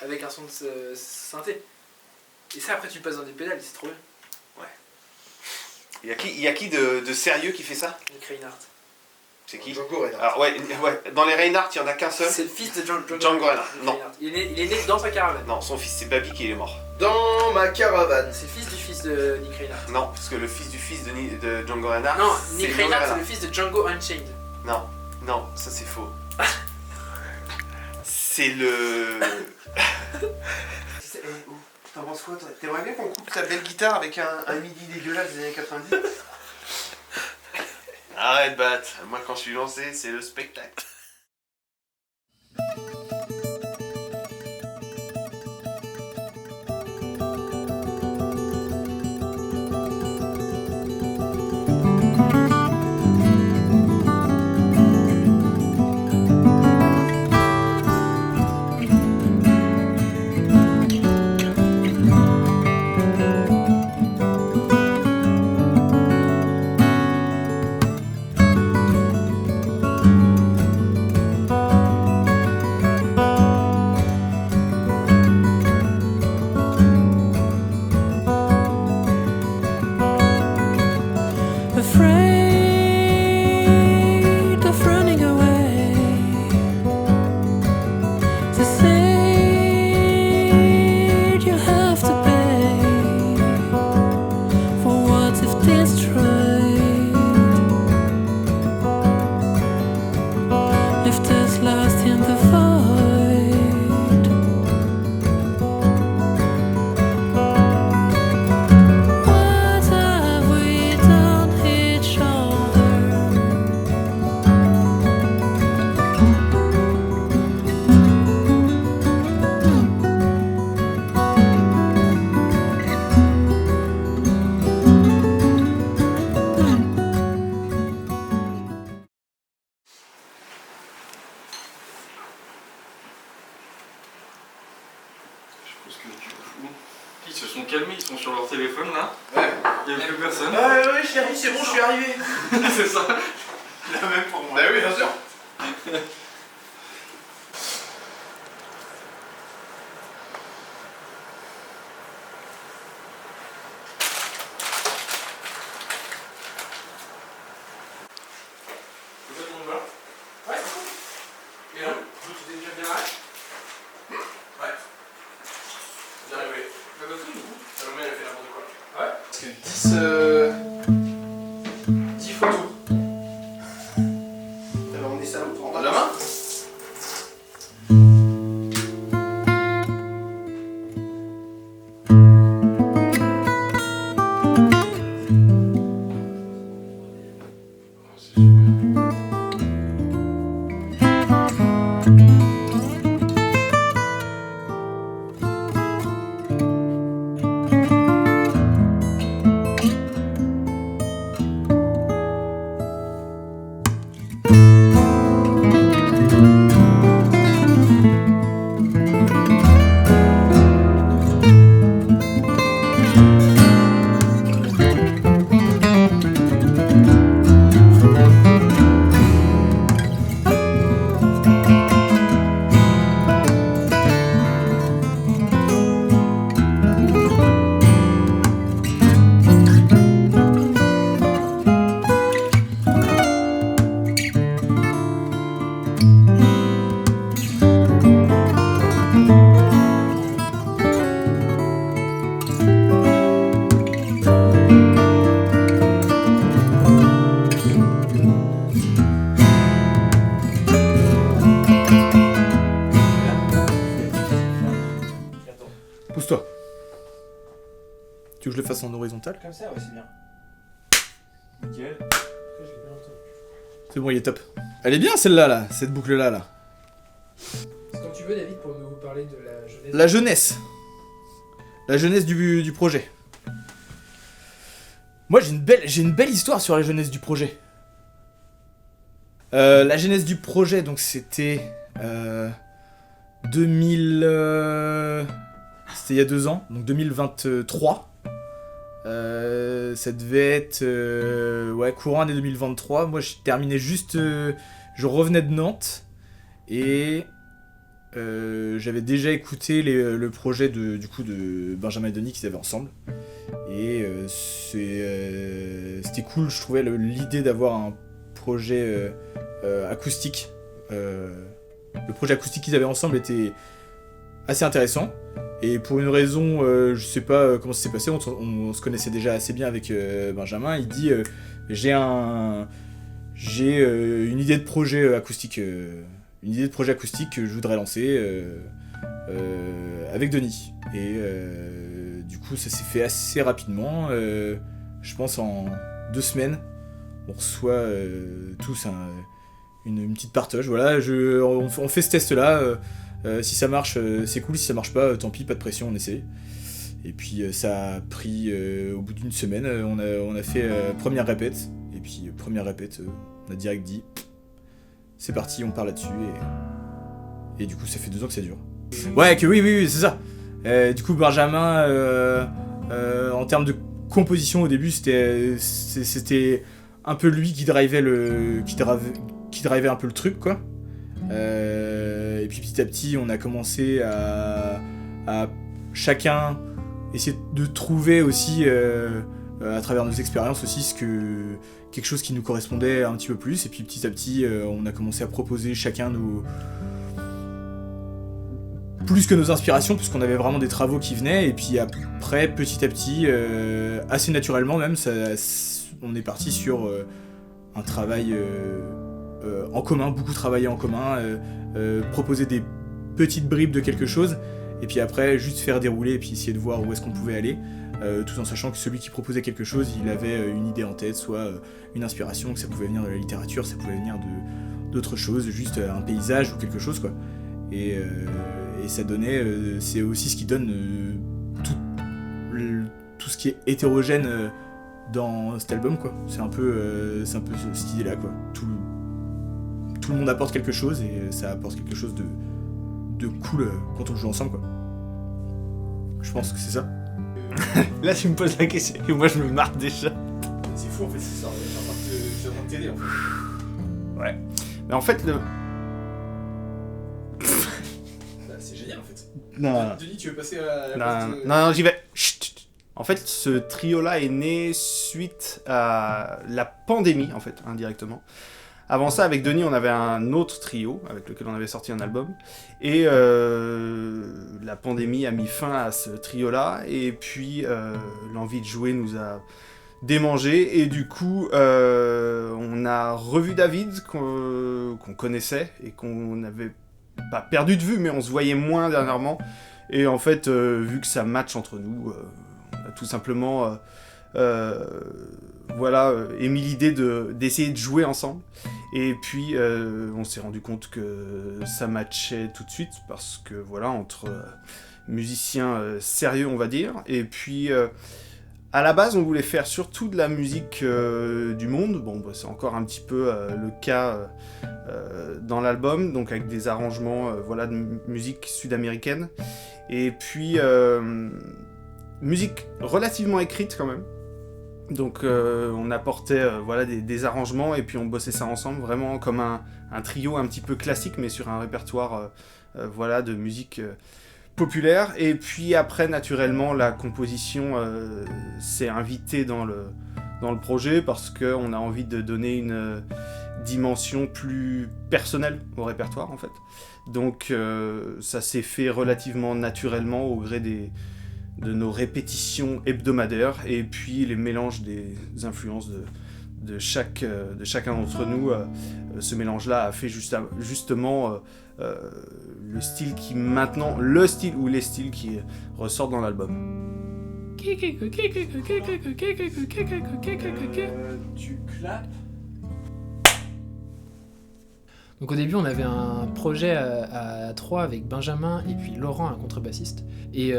avec un son de synthé. Et ça, après, tu passes dans des pédales, c'est trop bien. Il y a qui de sérieux qui fait ça? Nick Reinhardt. C'est qui? Django Reinhardt. Alors ouais, dans les Reinhardt, il y en a qu'un seul. C'est le fils de Django Reinhardt. Non. Reinhardt. Il est né dans sa caravane. Non, son fils, c'est Babi qui est mort. Dans ma caravane. C'est le fils du fils de Nick Reinhardt. Non, parce que le fils du fils de Django Reinhardt. Non, c'est Nick Noé Reinhardt, c'est le fils de Django Unchained. Non, ça c'est faux. C'est le. T'en penses quoi toi? T'aimerais bien qu'on coupe ta belle guitare avec un midi dégueulasse des années 90? Arrête, Bat. Moi, quand je suis lancé, c'est le spectacle. Afraid of running away, the fate you have to pay for what you've destroyed, left us lost in the void. What have we done each other? Je pense que tu fous. Ils se sont calmés, ils sont sur leur téléphone là. Ouais. Il n'y a plus personne. Ouais, chérie, c'est bon, je suis arrivé. C'est ça. La même pour moi. Bah oui, bien sûr. Ouais, c'est cool. Et là, vous, tu t'es déjà bien là? Ouais. Bien arrivé. Bah, comme tout, du coup. Salomé, elle a fait n'importe quoi. Ouais. Parce que 10 photos. T'avais emmené ça où? Prends la main. C'est super. Pousse-toi. Tu veux que je le fasse en horizontal? Comme ça, ouais, c'est bien. Nickel. C'est bon, il est top. Elle est bien celle-là, là, cette boucle-là, là. C'est quand tu veux, David, pour nous parler de la jeunesse. La jeunesse. La jeunesse du projet. Moi, j'ai une belle histoire sur la jeunesse du projet. La jeunesse du projet, donc c'était 2000... c'était il y a 2 ans, donc 2023. Ça devait être ouais, courant année 2023. Moi, je terminais juste... je revenais de Nantes et j'avais déjà écouté le projet de Benjamin et Denis qu'ils avaient ensemble. Et c'était cool, je trouvais l'idée d'avoir un projet acoustique. Le projet acoustique qu'ils avaient ensemble était assez intéressant. Et pour une raison, je sais pas comment ça s'est passé, on se connaissait déjà assez bien avec Benjamin. Il dit j'ai une idée de projet acoustique, que je voudrais lancer avec Denis. Et du coup, ça s'est fait assez rapidement. Je pense en 2 semaines, on reçoit tous une petite partage. Voilà, on fait ce test-là. Si ça marche, c'est cool. Si ça marche pas, tant pis, pas de pression, on essaie. Et puis ça a pris au bout d'une semaine, on a fait première répète. Et puis première répète, on a direct dit c'est parti, on part là-dessus. Et du coup, ça fait 2 ans que ça dure. Ouais, oui, c'est ça. Du coup, Benjamin, en termes de composition au début, c'était un peu lui qui drivait un peu le truc, quoi. Et puis petit à petit, on a commencé à chacun essayer de trouver aussi, à travers nos expériences aussi, quelque chose qui nous correspondait un petit peu plus. Et puis petit à petit, on a commencé à proposer chacun plus que nos inspirations, puisqu'on avait vraiment des travaux qui venaient. Et puis après, petit à petit, assez naturellement même, on est parti sur un travail en commun, beaucoup travaillé en commun, proposer des petites bribes de quelque chose, et puis après juste faire dérouler et puis essayer de voir où est-ce qu'on pouvait aller, tout en sachant que celui qui proposait quelque chose, il avait une idée en tête, soit une inspiration, que ça pouvait venir de la littérature, ça pouvait venir d'autres choses, juste un paysage ou quelque chose, quoi. Et ça donnait, c'est aussi ce qui donne tout ce qui est hétérogène dans cet album, quoi. C'est un peu cette idée-là, quoi. Tout le monde apporte quelque chose et ça apporte quelque chose de cool quand on joue ensemble, quoi. Je pense que c'est ça. Là, tu me poses la question et moi je me marre déjà. C'est fou en fait, c'est ça. Je suis en train de t'aider en fait. Ouais. Mais en fait, C'est génial en fait. Non. Denis, tu veux passer à la Non, j'y vais. Chut. En fait, ce trio-là est né suite à la pandémie, en fait, indirectement. Avant ça, avec Denis, on avait un autre trio avec lequel on avait sorti un album. Et la pandémie a mis fin à ce trio-là. Et puis, l'envie de jouer nous a démangé. Et du coup, on a revu David, qu'on connaissait et qu'on n'avait pas perdu de vue, mais on se voyait moins dernièrement. Et en fait, vu que ça match entre nous, on a tout simplement émis l'idée d'essayer de jouer ensemble. Et puis on s'est rendu compte que ça matchait tout de suite, parce que voilà, entre musiciens sérieux, on va dire. Et puis à la base, on voulait faire surtout de la musique du monde. Bon, bah, c'est encore un petit peu le cas dans l'album, donc avec des arrangements de musique sud-américaine. Et puis musique relativement écrite quand même. Donc on apportait des arrangements et puis on bossait ça ensemble, vraiment comme un trio un petit peu classique, mais sur un répertoire de musique populaire. Et puis après, naturellement, la composition s'est invitée dans le projet, parce qu'on a envie de donner une dimension plus personnelle au répertoire, en fait. Donc ça s'est fait relativement naturellement au gré de nos répétitions hebdomadaires, et puis les mélanges des influences de chacun d'entre nous. Ce mélange-là a fait justement le style ou les styles qui ressortent dans l'album. Tu clapes. Donc au début, on avait un projet à 3 avec Benjamin et puis Laurent, un contrebassiste. Et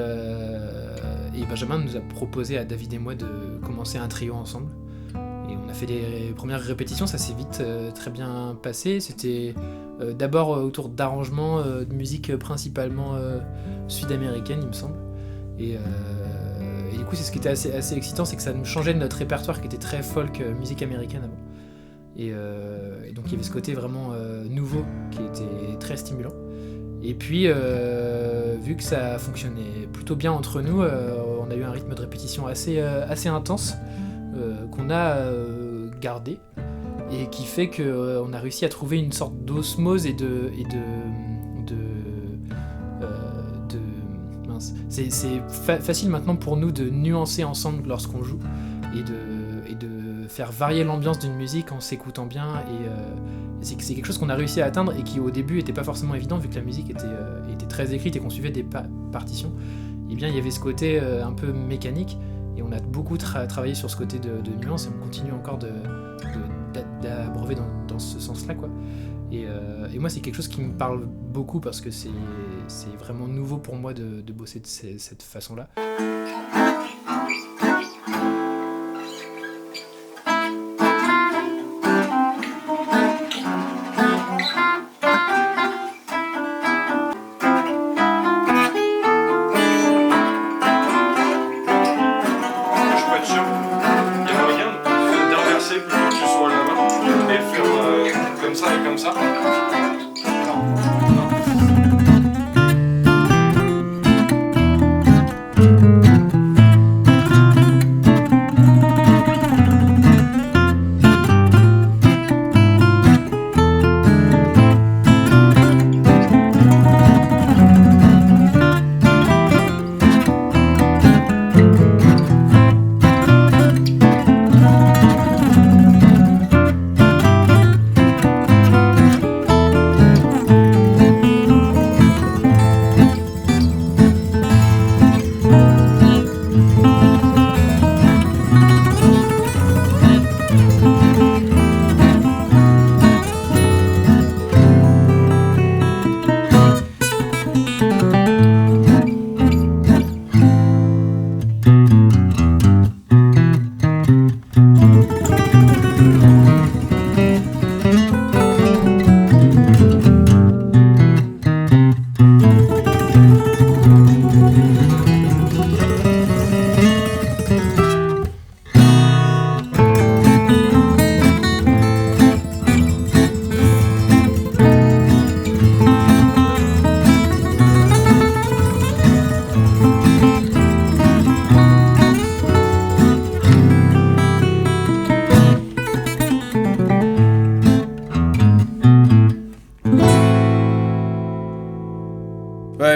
Benjamin nous a proposé à David et moi de commencer un trio ensemble. Et on a fait les premières répétitions, ça s'est vite très bien passé. C'était d'abord autour d'arrangements de musique principalement sud-américaine, il me semble. Et du coup, c'est ce qui était assez excitant, c'est que ça nous changeait de notre répertoire qui était très folk, musique américaine avant. Et donc il y avait ce côté vraiment nouveau qui était très stimulant. Et puis, vu que ça fonctionnait plutôt bien entre nous, on a eu un rythme de répétition assez intense qu'on a gardé et qui fait qu'on a réussi à trouver une sorte d'osmose et de mince. C'est facile maintenant pour nous de nuancer ensemble lorsqu'on joue et de faire varier l'ambiance d'une musique en s'écoutant bien et c'est quelque chose qu'on a réussi à atteindre et qui au début était pas forcément évident vu que la musique était très écrite et qu'on suivait des partitions. Et bien il y avait ce côté un peu mécanique et on a beaucoup travaillé sur ce côté de nuance et on continue encore d'abreuver dans ce sens-là quoi. Et moi c'est quelque chose qui me parle beaucoup parce que c'est vraiment nouveau pour moi de bosser de cette façon-là.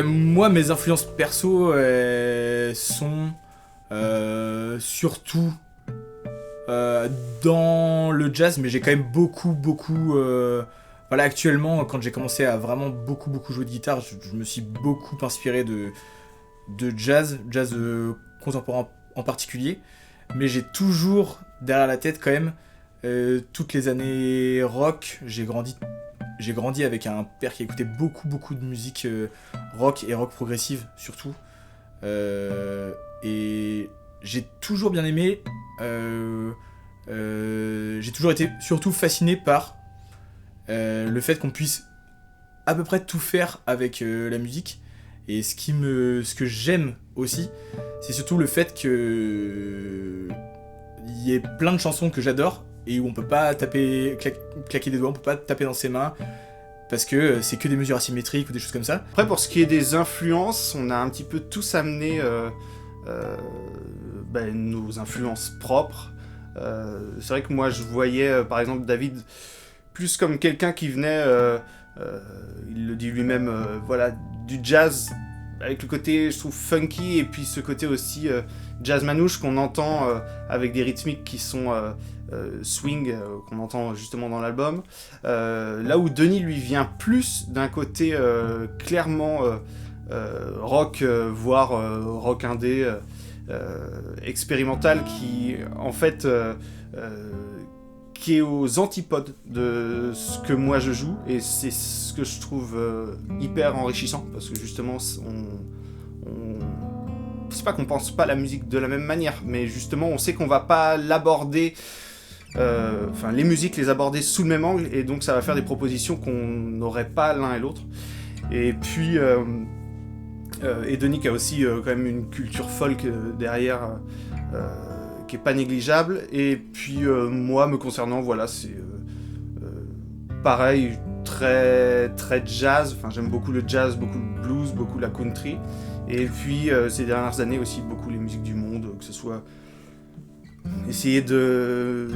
Moi, mes influences perso sont surtout dans le jazz, mais j'ai quand même beaucoup voilà, actuellement, quand j'ai commencé à vraiment beaucoup jouer de guitare, je me suis beaucoup inspiré de jazz contemporain en particulier, mais j'ai toujours derrière la tête quand même toutes les années rock. J'ai grandi avec un père qui écoutait beaucoup de musique rock et rock progressive surtout. Et j'ai toujours bien aimé. J'ai toujours été surtout fasciné par le fait qu'on puisse à peu près tout faire avec la musique. Et ce que j'aime aussi, c'est surtout le fait que il y ait plein de chansons que j'adore et où on peut pas claquer des doigts, on peut pas taper dans ses mains parce que c'est que des mesures asymétriques ou des choses comme ça. Après, pour ce qui est des influences, on a un petit peu tous amené nos influences propres. C'est vrai que moi, je voyais, par exemple, David plus comme quelqu'un qui venait, il le dit lui-même, voilà, du jazz, avec le côté, je trouve, funky, et puis ce côté aussi jazz manouche qu'on entend avec des rythmiques qui sont swing, qu'on entend justement dans l'album. Là où Denis, lui, vient plus d'un côté clairement rock, voire rock indé, expérimental, qui, en fait, qui est aux antipodes de ce que moi je joue, et c'est ce que je trouve hyper enrichissant, parce que justement, c'est pas qu'on pense pas la musique de la même manière, mais justement, on sait qu'on va pas l'aborder, les musiques les aborder sous le même angle, et donc ça va faire des propositions qu'on n'aurait pas l'un et l'autre. Et puis, et Denis qui a aussi quand même une culture folk derrière, qui est pas négligeable. Et puis moi, me concernant, voilà, c'est pareil, très, très jazz. Enfin, j'aime beaucoup le jazz, beaucoup le blues, beaucoup la country. Et puis, ces dernières années aussi, beaucoup les musiques du monde, que ce soit essayer de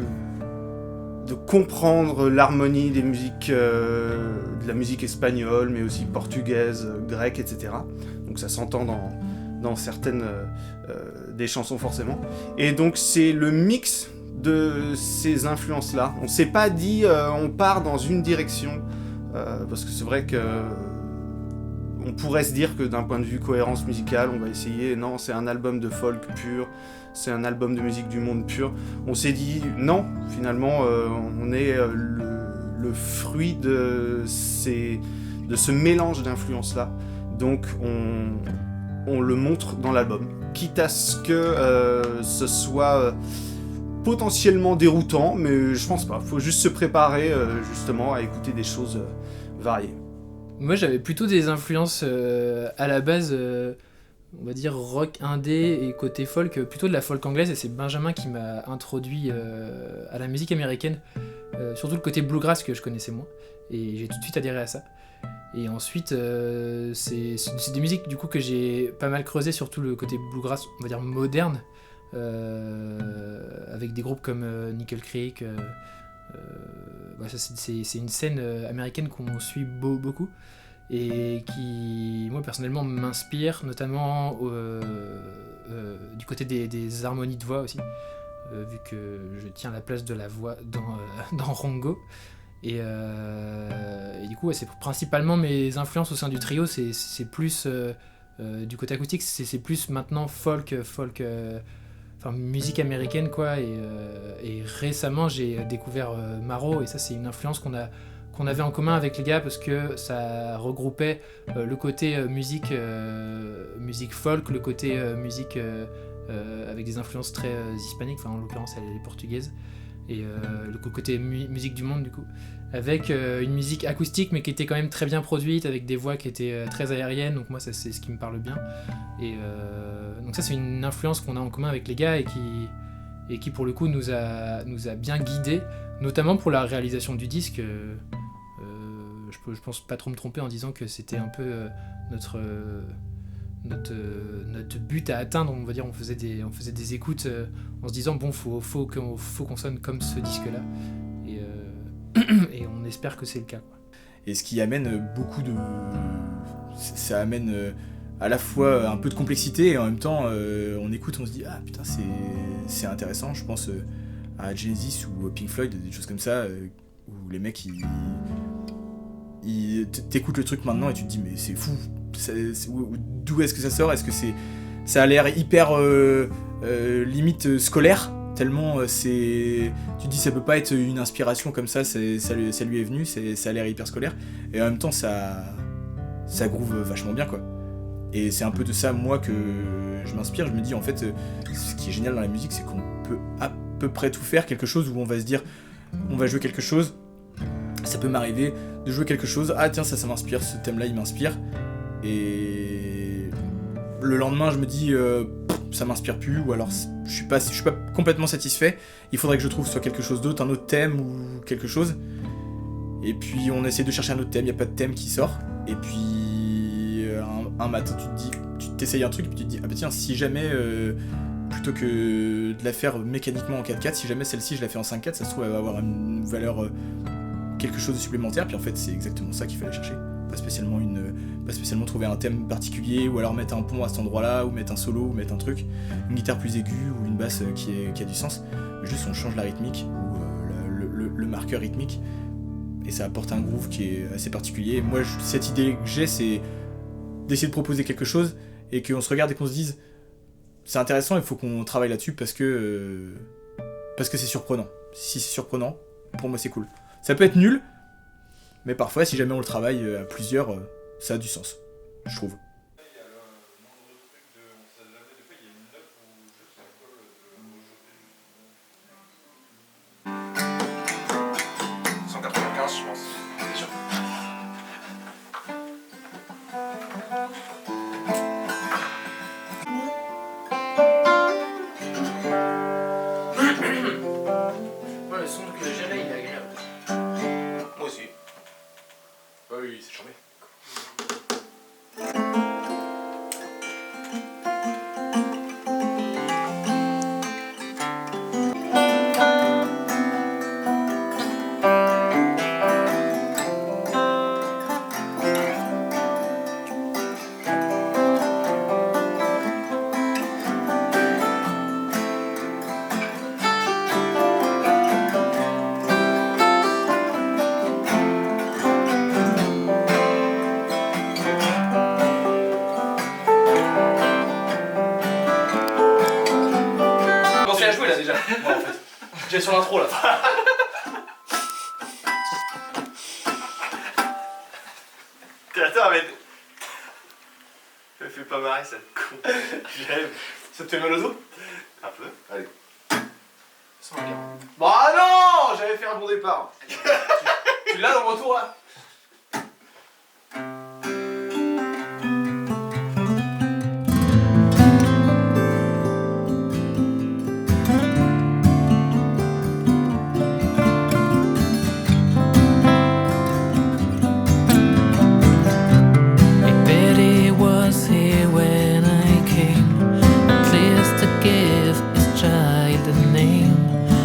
comprendre l'harmonie des musiques, de la musique espagnole, mais aussi portugaise, grecque, etc. Donc ça s'entend dans certaines des chansons forcément. Et donc c'est le mix de ces influences-là. On s'est pas dit on part dans une direction, parce que c'est vrai que on pourrait se dire que d'un point de vue cohérence musicale, on va essayer, non, c'est un album de folk pur, c'est un album de musique du monde pur. On s'est dit, non, finalement, on est le fruit de ce mélange d'influences-là. Donc, on le montre dans l'album. Quitte à ce que ce soit potentiellement déroutant, mais je pense pas. Faut juste se préparer, justement, à écouter des choses variées. Moi, j'avais plutôt des influences à la base, on va dire rock indé et côté folk, plutôt de la folk anglaise, et c'est Benjamin qui m'a introduit à la musique américaine, surtout le côté bluegrass que je connaissais moins, et j'ai tout de suite adhéré à ça. Et ensuite, c'est des musiques du coup que j'ai pas mal creusé, surtout le côté bluegrass, on va dire moderne, avec des groupes comme Nickel Creek. Ça, c'est une scène américaine qu'on suit beaucoup et qui, moi personnellement, m'inspire, notamment du côté des harmonies de voix aussi, vu que je tiens la place de la voix dans Rongo. Et du coup, c'est principalement mes influences au sein du trio, c'est plus du côté acoustique, c'est plus maintenant folk, musique américaine quoi, et récemment j'ai découvert Maro, et ça c'est une influence qu'on avait en commun avec les gars, parce que ça regroupait le côté musique folk, le côté musique avec des influences très hispaniques, en l'occurrence elle est portugaise, et le côté musique du monde du coup, avec une musique acoustique mais qui était quand même très bien produite, avec des voix qui étaient très aériennes, donc moi ça c'est ce qui me parle bien, et donc ça c'est une influence qu'on a en commun avec les gars, et qui pour le coup nous a bien guidés, notamment pour la réalisation du disque. Je pense pas trop me tromper en disant que c'était un peu notre but à atteindre, on va dire. On faisait des écoutes en se disant bon, faut qu'on sonne comme ce disque là, et on espère que c'est le cas quoi. Et ce qui amène beaucoup de... Ça amène à la fois un peu de complexité, et en même temps on écoute, on se dit ah putain c'est intéressant. Je pense à Genesis ou Pink Floyd, des choses comme ça, où les mecs t'écoutes le truc maintenant et tu te dis mais c'est fou, d'où est-ce que ça sort? Est-ce que ça a l'air hyper limite scolaire, tellement tu te dis ça peut pas être une inspiration comme ça lui est venu, ça a l'air hyper scolaire, et en même temps ça groove vachement bien quoi. Et c'est un peu de ça moi que je m'inspire. Je me dis en fait ce qui est génial dans la musique, c'est qu'on peut à peu près tout faire, quelque chose où on va se dire on va jouer quelque chose. Ça peut m'arriver de jouer quelque chose, ah tiens ça m'inspire, ce thème là il m'inspire, et le lendemain je me dis ça m'inspire plus, ou alors je suis pas complètement satisfait, il faudrait que je trouve soit quelque chose d'autre, un autre thème ou quelque chose, et puis on essaie de chercher un autre thème, il n'y a pas de thème qui sort, et puis un matin tu t'essayes un truc et puis tu te dis ah bah tiens, si jamais plutôt que de la faire mécaniquement en 4/4, si jamais celle-ci je la fais en 5/4, ça se trouve elle va avoir une valeur quelque chose de supplémentaire, puis en fait c'est exactement ça qu'il fallait chercher, pas spécialement trouver un thème particulier, ou alors mettre un pont à cet endroit là, ou mettre un solo, ou mettre un truc, une guitare plus aiguë ou une basse qui a du sens, juste on change la rythmique ou le marqueur rythmique, et ça apporte un groove qui est assez particulier. Moi cette idée que j'ai, c'est d'essayer de proposer quelque chose et qu'on se regarde et qu'on se dise c'est intéressant, il faut qu'on travaille là-dessus parce que c'est surprenant. Si c'est surprenant, pour moi c'est cool. Ça peut être nul, mais parfois, si jamais on le travaille à plusieurs, ça a du sens, je trouve. Il y a le moindre truc de... Ça l'avait des fois, il y a une note où je sais pas, 195 je pense. C'est sûr. Le son que j'ai là il est agréable. Moi aussi. Moi en fait. J'ai sur l'intro là. Attends, mais. Me fais pas marrer cette con. J'aime. Ça te fait mal au dos? Un peu. Allez. Sans la guerre. Bah non, j'avais fait un bon départ. Tu l'as dans le retour là? Betty was here when I came, at least to give his child a name.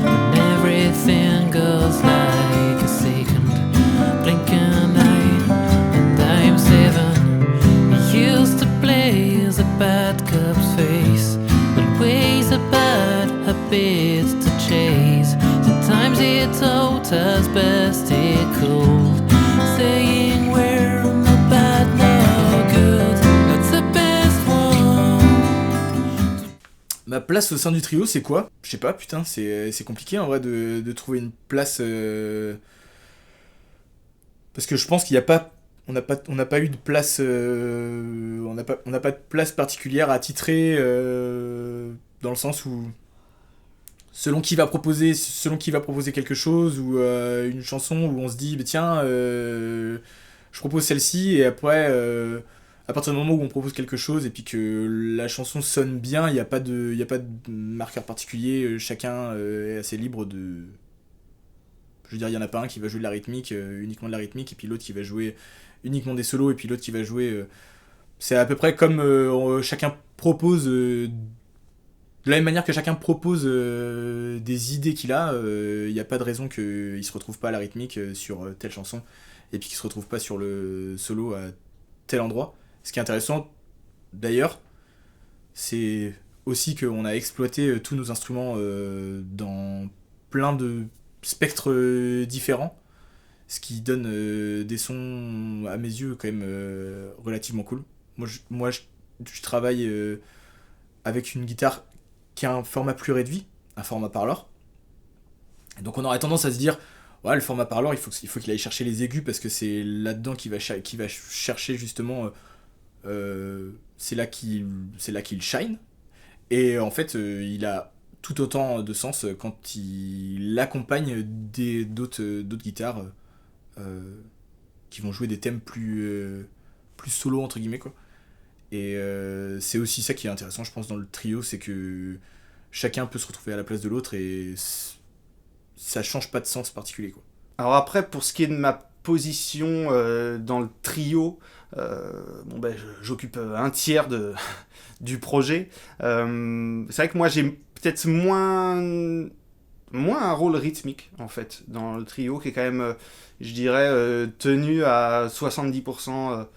And everything goes like a second blinking eye. And I'm 7. He used to blaze a bad cup's face, always a bad habit to chase. Sometimes he told us best he could, saying we're no bad, no good. That's the best one. Ma place au sein du trio, c'est quoi? Je sais pas, putain, c'est compliqué en vrai de trouver une place. Parce que je pense qu'il n'y a pas. On n'a pas eu de place. On n'a pas de place particulière à titrer dans le sens où. Selon qui va proposer quelque chose ou une chanson où on se dit bah, tiens je propose celle-ci et après à partir du moment où on propose quelque chose et puis que la chanson sonne bien, il n'y a pas de marqueur particulier, chacun est assez libre de, je veux dire, il y en a pas un qui va jouer de la rythmique, uniquement de la rythmique, et puis l'autre qui va jouer uniquement des solos, et puis l'autre qui va jouer c'est à peu près comme chacun propose de la même manière que chacun propose des idées qu'il a, il n'y a pas de raison qu'il ne se retrouve pas à la rythmique sur telle chanson, et puis qu'il ne se retrouve pas sur le solo à tel endroit. Ce qui est intéressant, d'ailleurs, c'est aussi qu'on a exploité tous nos instruments dans plein de spectres différents, ce qui donne des sons, à mes yeux, quand même relativement cool. Moi, je travaille avec une guitare qui a un format plus réduit, un format parlor. Donc on aurait tendance à se dire, ouais, le format parlor, il faut qu'il aille chercher les aigus parce que c'est là-dedans qu'il va chercher justement, c'est là qu'il shine. Et en fait, il a tout autant de sens quand il accompagne d'autres guitares qui vont jouer des thèmes plus solo entre guillemets quoi. Et c'est aussi ça qui est intéressant, je pense, dans le trio, c'est que chacun peut se retrouver à la place de l'autre et ça change pas de sens particulier, quoi. Alors après, pour ce qui est de ma position dans le trio, j'occupe un tiers du projet. C'est vrai que moi, j'ai peut-être moins un rôle rythmique, en fait, dans le trio, qui est quand même, je dirais, tenu à 70%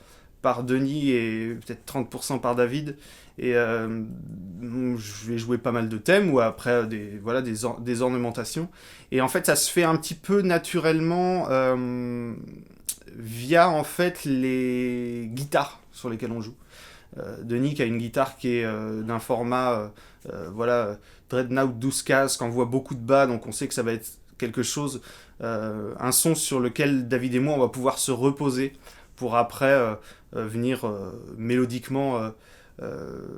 par Denis et peut-être 30% par David. Et je vais jouer pas mal de thèmes ou après des ornementations. Et en fait, ça se fait un petit peu naturellement via en fait les guitares sur lesquelles on joue. Denis qui a une guitare qui est d'un format Dreadnought 12 cases, qu'on voit beaucoup de bas, donc on sait que ça va être quelque chose, un son sur lequel David et moi on va pouvoir se reposer pour après venir mélodiquement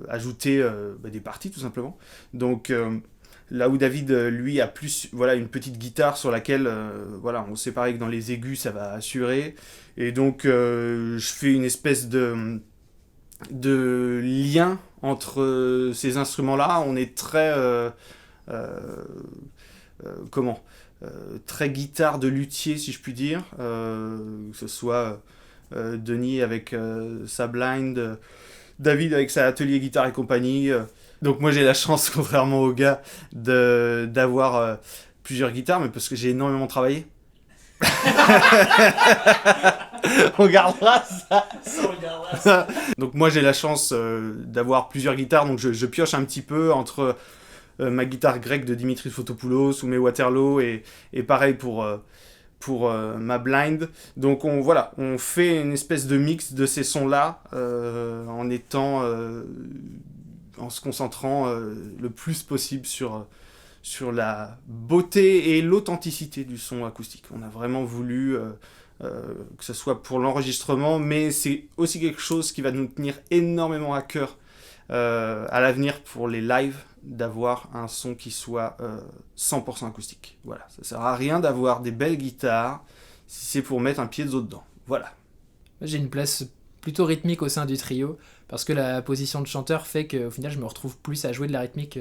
ajouter des parties tout simplement. Donc là où David lui a plus une petite guitare sur laquelle on sait pareil que dans les aigus ça va assurer, et donc je fais une espèce de lien entre ces instruments là. On est très très guitare de luthier si je puis dire, que ce soit Denis avec sa blind, David avec sa atelier guitare et compagnie. Donc moi j'ai la chance, contrairement aux gars, d'avoir plusieurs guitares, mais parce que j'ai énormément travaillé. On gardera ça. Donc moi j'ai la chance d'avoir plusieurs guitares, donc je pioche un petit peu entre ma guitare grecque de Dimitris Fotopoulos ou mes Waterloo et pareil pour ma blind. Donc on fait une espèce de mix de ces sons-là en se concentrant le plus possible sur sur la beauté et l'authenticité du son acoustique. On a vraiment voulu que ce soit pour l'enregistrement, mais c'est aussi quelque chose qui va nous tenir énormément à cœur à l'avenir pour les lives, d'avoir un son qui soit 100% acoustique. Voilà, ça sert à rien d'avoir des belles guitares si c'est pour mettre un pied de dedans. Voilà. J'ai une place plutôt rythmique au sein du trio, parce que la position de chanteur fait qu'au final je me retrouve plus à jouer de la rythmique,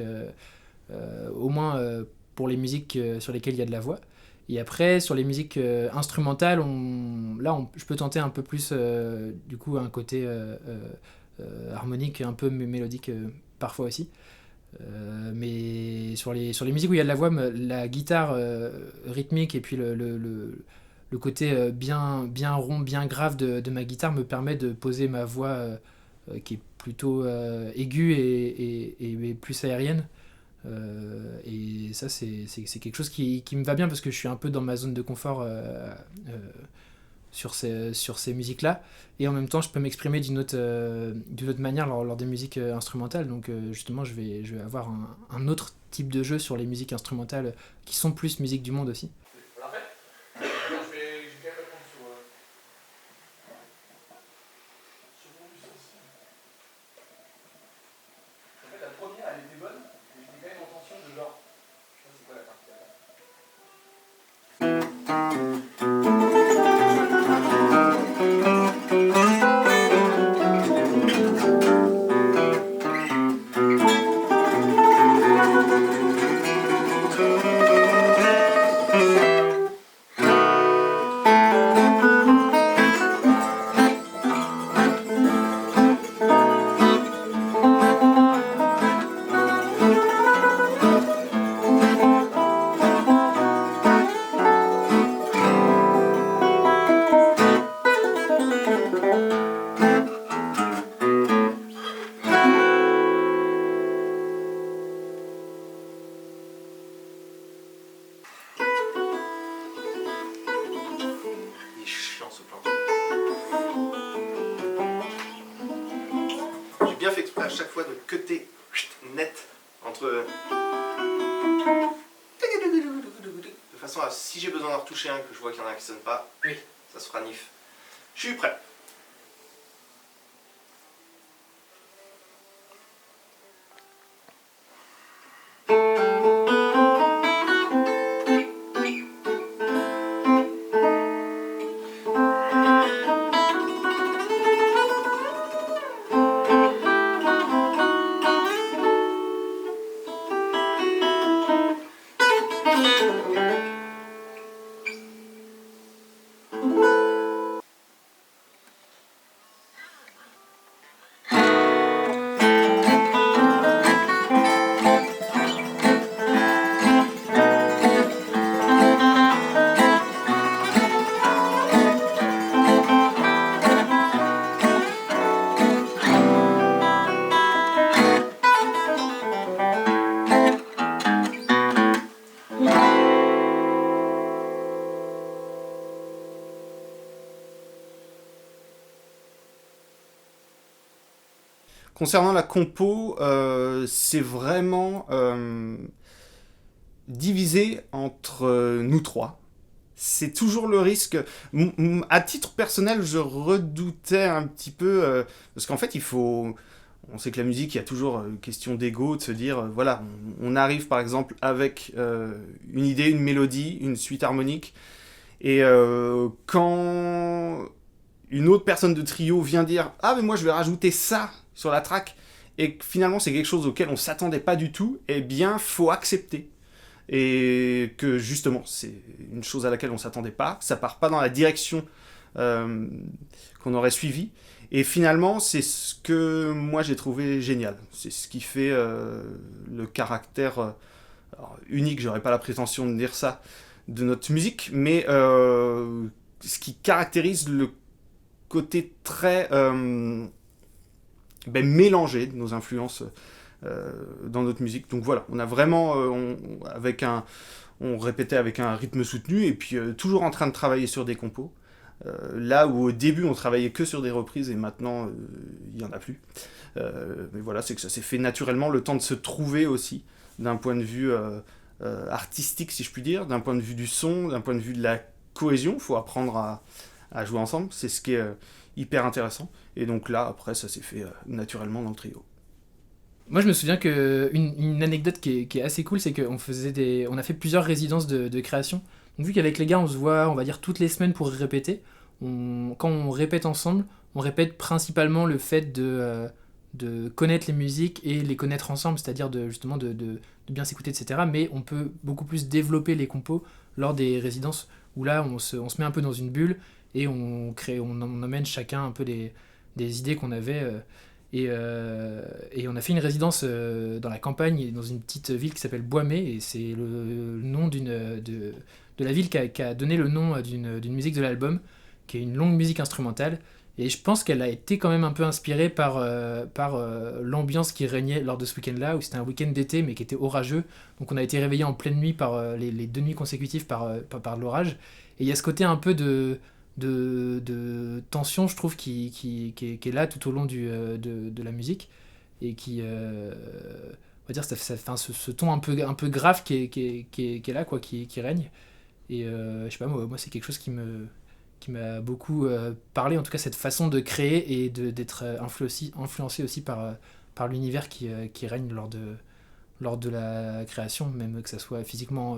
au moins pour les musiques sur lesquelles il y a de la voix. Et après, sur les musiques instrumentales, je peux tenter un peu plus du coup un côté harmonique, un peu mélodique parfois aussi. Mais sur les musiques où il y a de la voix, la guitare rythmique et puis le côté bien rond, bien grave de ma guitare me permet de poser ma voix qui est plutôt aiguë et plus aérienne. Et ça, c'est quelque chose qui me va bien parce que je suis un peu dans ma zone de confort sur ces musiques-là. Et en même temps, je peux m'exprimer d'une autre manière lors des musiques instrumentales. Donc justement, je vais avoir un autre type de jeu sur les musiques instrumentales qui sont plus musique du monde aussi. J'ai bien fait exprès à chaque fois de cutter net entre... De façon à, si j'ai besoin d'en retoucher un, que je vois qu'il y en a un qui sonne pas, oui, ça se fera nif. Je suis prêt. Concernant la compo, c'est vraiment divisé entre nous trois. C'est toujours le risque. À titre personnel, je redoutais un petit peu, parce qu'en fait, on sait que la musique, il y a toujours une question d'ego, de se dire, voilà, on arrive par exemple avec une idée, une mélodie, une suite harmonique, et quand une autre personne de trio vient dire « Ah, mais moi je vais rajouter ça !» sur la track, et finalement c'est quelque chose auquel on s'attendait pas du tout, eh bien faut accepter. Et que justement, c'est une chose à laquelle on s'attendait pas, ça part pas dans la direction qu'on aurait suivi, et finalement c'est ce que moi j'ai trouvé génial. C'est ce qui fait le caractère unique, j'aurais pas la prétention de dire ça, de notre musique, mais ce qui caractérise le côté très... mélanger nos influences dans notre musique. Donc voilà, on a vraiment, on répétait avec un rythme soutenu, et puis toujours en train de travailler sur des compos. Là où au début on travaillait que sur des reprises, et maintenant il n'y en a plus. Mais voilà, c'est que ça s'est fait naturellement, le temps de se trouver aussi, d'un point de vue artistique, si je puis dire, d'un point de vue du son, d'un point de vue de la cohésion. Il faut apprendre à jouer ensemble, c'est ce qui est hyper intéressant. Et donc là, après, ça s'est fait naturellement dans le trio. Moi, je me souviens qu'une anecdote qui est assez cool, c'est qu'on on a fait plusieurs résidences de création. Donc, vu qu'avec les gars, on se voit, on va dire, toutes les semaines pour répéter, quand on répète ensemble, on répète principalement le fait de connaître les musiques et les connaître ensemble, c'est-à-dire justement de bien s'écouter, etc. Mais on peut beaucoup plus développer les compos lors des résidences, où là, on se met un peu dans une bulle et on amène chacun un peu des idées qu'on avait... Et on a fait une résidence dans la campagne, dans une petite ville qui s'appelle Boimé, et c'est le nom de la ville qui a donné le nom d'une musique de l'album, qui est une longue musique instrumentale. Et je pense qu'elle a été quand même un peu inspirée par l'ambiance qui régnait lors de ce week-end-là, où c'était un week-end d'été, mais qui était orageux. Donc on a été réveillés en pleine nuit par les 2 nuits consécutives par l'orage. Et il y a ce côté un peu de tension, je trouve, qui est là tout au long de la musique, et qui on va dire ça fait ce ton un peu grave qui est là, quoi, qui règne. Et je sais pas, moi c'est quelque chose qui m'a beaucoup parlé, en tout cas cette façon de créer et d'être influencé aussi par l'univers qui règne lors de la création, même que ça soit physiquement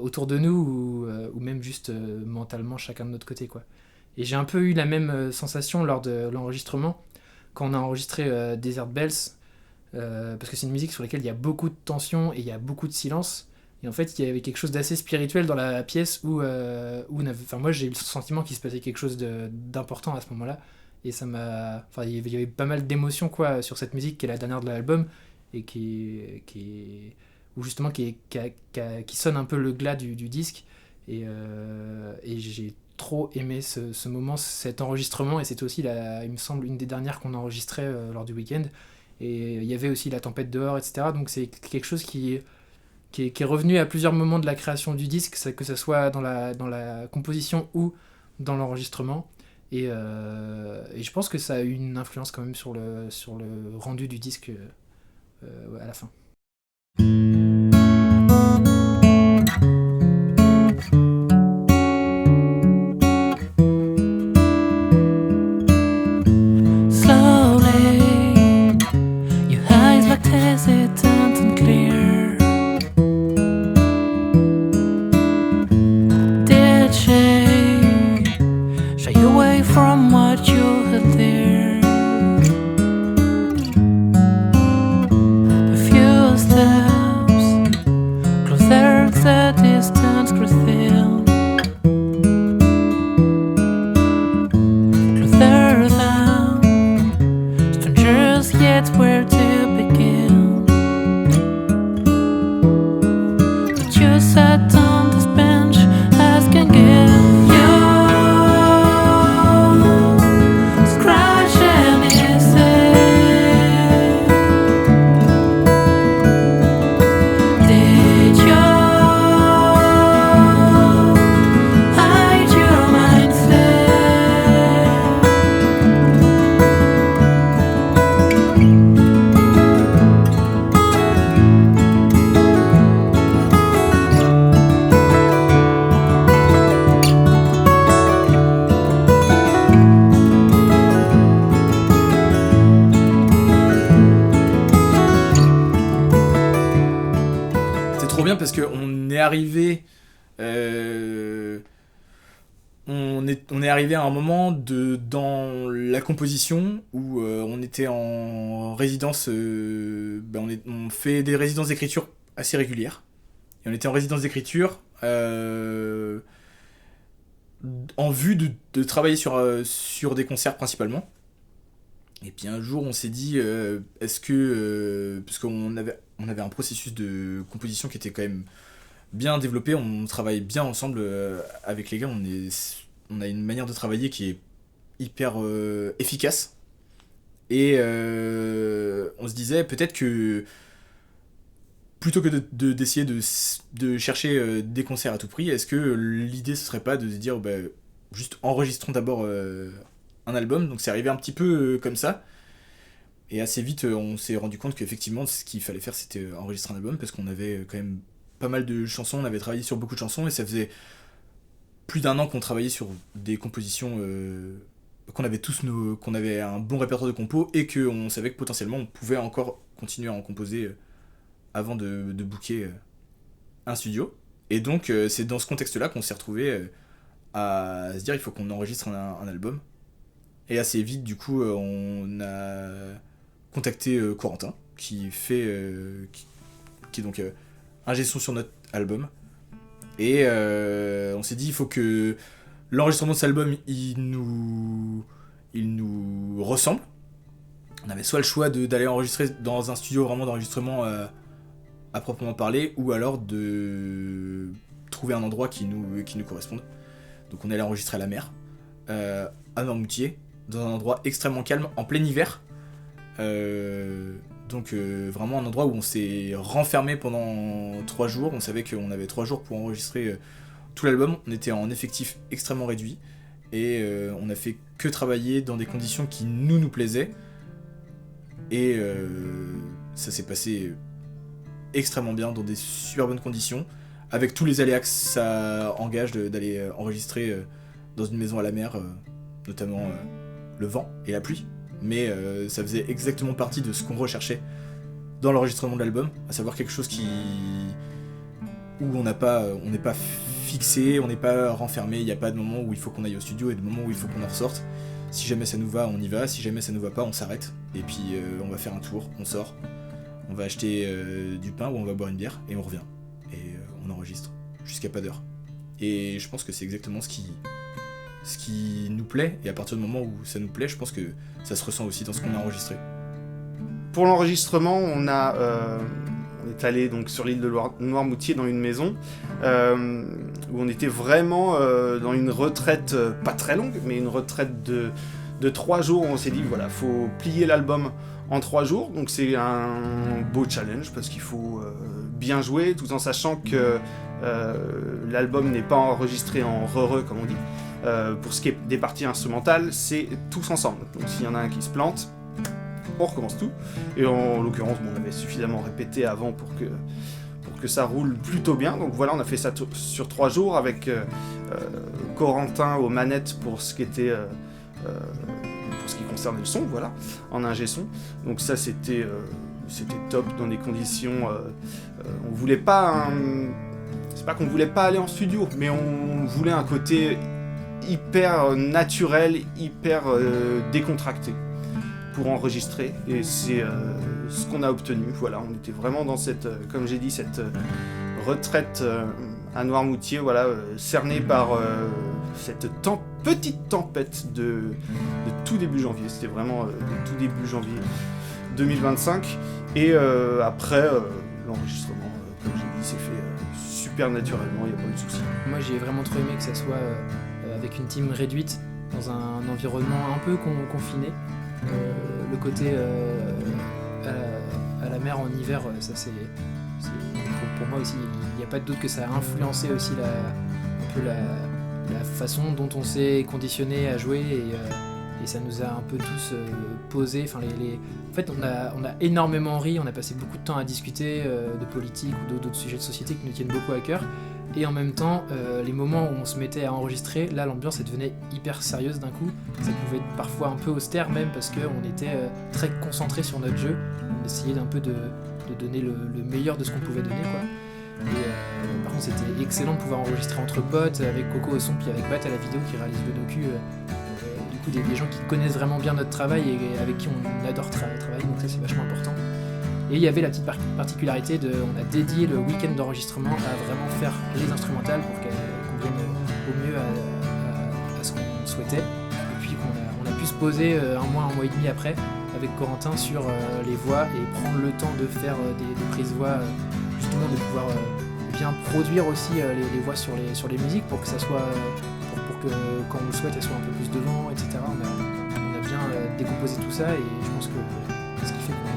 autour de nous ou même juste mentalement chacun de notre côté, quoi. Et j'ai un peu eu la même sensation lors de l'enregistrement quand on a enregistré Desert Bells, parce que c'est une musique sur laquelle il y a beaucoup de tension et il y a beaucoup de silence, et en fait il y avait quelque chose d'assez spirituel dans la pièce où moi j'ai eu le sentiment qu'il se passait quelque chose d'important à ce moment-là, et ça m'a... Enfin, il y avait pas mal d'émotions, quoi, sur cette musique qui est la dernière de l'album, et qui sonne un peu le glas du disque, et j'ai trop aimé ce moment, cet enregistrement, et c'était aussi il me semble une des dernières qu'on enregistrait lors du week-end, et il y avait aussi la tempête dehors, etc. Donc c'est quelque chose qui est revenu à plusieurs moments de la création du disque, que ce soit dans la composition ou dans l'enregistrement, et je pense que ça a eu une influence quand même sur le rendu du disque à la fin. Slowly, your eyes looked hesitant and clear. Did she shy away from what you had there? A few steps closer, the distance grew thin. Closer than strangers, yet where to begin? But you sat on this bench, asking if you scratch anything. Did you hide your mind there? C'est trop bien parce qu'on est arrivé. On est arrivé à un moment dans la composition où on était en résidence. On fait des résidences d'écriture assez régulières. Et on était en résidence d'écriture en vue de travailler sur des concerts principalement. Et puis un jour on s'est dit est-ce que parce qu'on avait un processus de composition qui était quand même bien développé, on travaille bien ensemble avec les gars, on a une manière de travailler qui est hyper efficace, et on se disait peut-être que plutôt que d'essayer de chercher des concerts à tout prix, est-ce que l'idée ce serait pas de se dire juste enregistrons d'abord un album. Donc c'est arrivé un petit peu comme ça, et assez vite on s'est rendu compte qu'effectivement ce qu'il fallait faire c'était enregistrer un album, parce qu'on avait quand même pas mal de chansons, on avait travaillé sur beaucoup de chansons et ça faisait plus d'1 an qu'on travaillait sur des compositions qu'on avait un bon répertoire de compos et qu'on savait que potentiellement on pouvait encore continuer à en composer avant de booker un studio. Et donc c'est dans ce contexte-là qu'on s'est retrouvé à se dire il faut qu'on enregistre un album. Et assez vite du coup on a contacté Corentin qui est donc ingé son sur notre album. Et on s'est dit il faut que l'enregistrement de cet album il nous ressemble. On avait soit le choix d'aller enregistrer dans un studio vraiment d'enregistrement à proprement parler, ou alors de trouver un endroit qui nous corresponde. Donc on est allé enregistrer à la mer, à Noirmoutier, dans un endroit extrêmement calme, en plein hiver. Donc vraiment un endroit où on s'est renfermé pendant 3 jours. On savait qu'on avait 3 jours pour enregistrer tout l'album. On était en effectif extrêmement réduit. Et on a fait que travailler dans des conditions qui nous plaisaient. Et ça s'est passé extrêmement bien, dans des super bonnes conditions, avec tous les aléas que ça engage d'aller enregistrer dans une maison à la mer, notamment le vent et la pluie. Mais ça faisait exactement partie de ce qu'on recherchait dans l'enregistrement de l'album, à savoir quelque chose où on n'est pas fixé, on n'est pas renfermé, il n'y a pas de moment où il faut qu'on aille au studio et de moment où il faut qu'on en ressorte. Si jamais ça nous va, on y va, si jamais ça nous va pas, on s'arrête, et puis on va faire un tour, on sort, on va acheter du pain ou on va boire une bière, et on revient. Et on enregistre, jusqu'à pas d'heure. Et je pense que c'est exactement ce qui nous plaît, et à partir du moment où ça nous plaît, je pense que ça se ressent aussi dans ce qu'on a enregistré. Pour l'enregistrement, on est allé donc sur l'île de Noirmoutier dans une maison où on était vraiment dans une retraite pas très longue, mais une retraite de 3 jours. On s'est dit voilà, faut plier l'album en 3 jours, donc c'est un beau challenge parce qu'il faut bien jouer tout en sachant que l'album n'est pas enregistré en re-re comme on dit. Pour ce qui est des parties instrumentales, c'est tous ensemble. Donc s'il y en a un qui se plante, on recommence tout. Et en l'occurrence, on avait suffisamment répété avant pour que ça roule plutôt bien. Donc voilà, on a fait ça sur 3 jours avec Corentin aux manettes pour ce qui était pour ce qui concernait le son, voilà, en ingé son. Donc ça c'était top dans des conditions. On voulait pas c'est pas qu'on voulait pas aller en studio, mais on voulait un côté hyper naturel, hyper décontracté pour enregistrer, et c'est ce qu'on a obtenu. Voilà, on était vraiment dans cette, comme j'ai dit, cette retraite à Noirmoutier, voilà, cerné par cette petite tempête de tout début janvier. C'était vraiment tout début janvier 2025, et après l'enregistrement, comme j'ai dit, s'est fait super naturellement, il n'y a pas eu de soucis. Moi j'ai vraiment trop aimé que ça soit avec une team réduite, dans un environnement un peu confiné. Le côté à la mer en hiver, ça c'est pour moi aussi, il n'y a pas de doute que ça a influencé aussi un peu la façon dont on s'est conditionné à jouer, et ça nous a un peu tous posé. Enfin, en fait, on a énormément ri, on a passé beaucoup de temps à discuter de politique ou d'autres sujets de société qui nous tiennent beaucoup à cœur. Et en même temps, les moments où on se mettait à enregistrer, là l'ambiance elle devenait hyper sérieuse d'un coup. Ça pouvait être parfois un peu austère même, parce qu'on était très concentré sur notre jeu. On essayait d'un peu de donner le meilleur de ce qu'on pouvait donner, quoi. Et par contre c'était excellent de pouvoir enregistrer entre potes, avec Coco au son, puis avec Bat à la vidéo qui réalise le docu. Du coup des gens qui connaissent vraiment bien notre travail et avec qui on adore travailler, donc ça c'est vachement important. Et il y avait la petite particularité on a dédié le week-end d'enregistrement à vraiment faire les instrumentales pour qu'elles conviennent au mieux à ce qu'on souhaitait. Et puis on a pu se poser un mois et demi après avec Corentin sur les voix et prendre le temps de faire des prises voix, justement de pouvoir bien produire aussi les voix sur les musiques pour que ça soit, pour que quand on le souhaite elles soient un peu plus devant, etc. On a bien décomposé tout ça, et je pense que ce qui fait qu'on